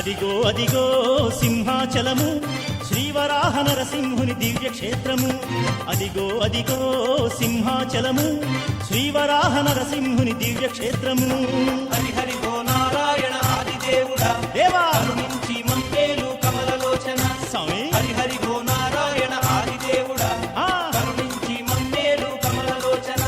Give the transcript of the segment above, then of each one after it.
అదిగో అదిగో సింహాచలము శ్రీవరాహ నరసింహుని దివ్యక్షేత్రము. అదిగో అదిగో సింహాచలము శ్రీవరాహ నరసింహుని దివ్యక్షేత్రము. హరి హరి ఓ నారాయణ ఆదిదేవుడా దేవా కరుణించి మమ్మేలు కమలలోచన. స్వామి హరి హరి ఓ నారాయణ ఆదిదేవుడా కరుణించి మమ్మేలు కమలలోచన.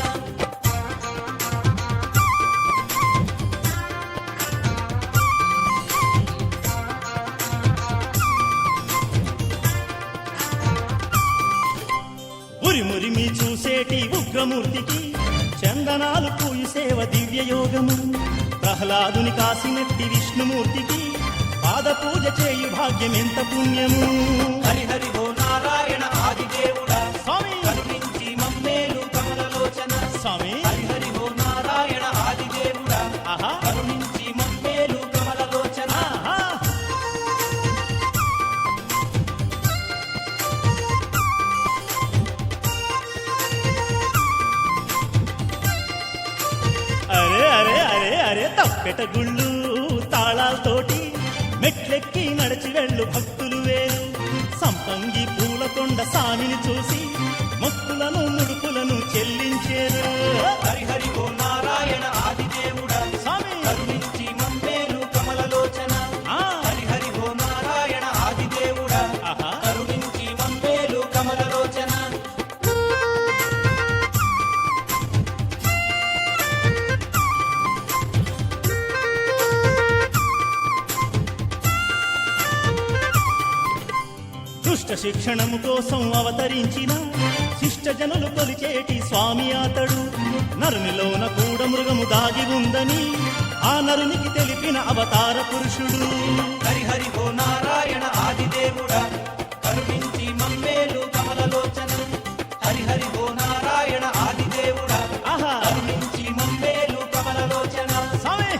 ఉరిమురిమి చూసేటి ఉగ్రమూర్తికి చందనాలు పూయి సేవ దివ్యయోగము. ప్రహ్లాదుని కాసినట్టి విష్ణుమూర్తికి పాద పూజ చేయు భాగ్యం ఎంత పుణ్యము. హరి హరి ఓ నారాయణ ఆదిదేవుడా స్వామి కరుణించి మమ్మేలు కమలలోచన. స్వామి హరి హరి ఓ నారాయణ ఆదిదేవుడా ఆహా కరుణించి మమ్మేలు కమలలోచన. ఆహా. అరే అరే అరే అరే తప్పెట గుళ్ళు తాళాలతోటి మెట్లెక్కి నడిచి వెళ్ళు భక్తులు వేరు. సంపంగి పూలకొండ సామిని చూసి మొక్కులను ముడుపులను చెల్లించేరు. హరి హరి ఓ నారాయణ ఆదిదేవుడా స్వామి కరుణించి మమ్మేలు కమలలోచన. ఆ, హరి హరి ఓ నారాయణ ఆదిదేవుడా ఆహా. కరుణించి మమ్మేలు కమలలోచన. దుష్ట శిక్షణము కోసం అవతరించిన శిష్ట జనులు కొలిచేటి స్వామి అతడు. నరునిలోన కూడా మృగము దాగి ఉందని ఆ నరునికి తెలిపిన అవతార పురుషుడు. హరి హరి ఓ నారాయణ ఆదిదేవుడా కరుణించి మమ్మేలు కమలలోచన. హరి హరి ఓ నారాయణ ఆదిదేవుడా ఆహా కరుణించి మమ్మేలు కమలలోచన. స్వామి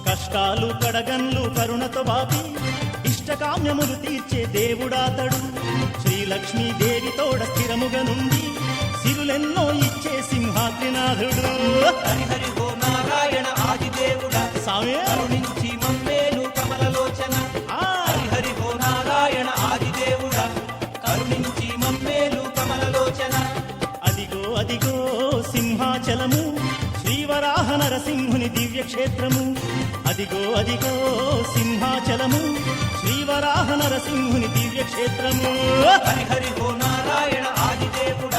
కష్టాలు కడగన్లు కరుణతో బాపి ఇష్టకామ్యములు తీర్చే దేవుడాతడు. శ్రీలక్ష్మీ దేవి తోడ స్థిరముగా నుండి సిరులెన్నో ఇచ్చే సింహాద్రినాథుడు. హరి హరి ఓ నారాయణ ఆదిదేవుడా స్వామి కరుణించి మమ్మేలు కమలలోచన. ఆ, హరి హరి ఓ నారాయణ ఆదిదేవుడా కరుణించి మమ్మేలు కమలలోచన. అదిగో అదిగో సింహాచలము శ్రీవరాహ నరసింహుని దివ్యక్షేత్రము. అదిగో అదిగో సింహాచలము శ్రీవరాహ నరసింహుని దివ్యక్షేత్రము. హరి హరి ఓ నారాయణ ఆదిదేవుడా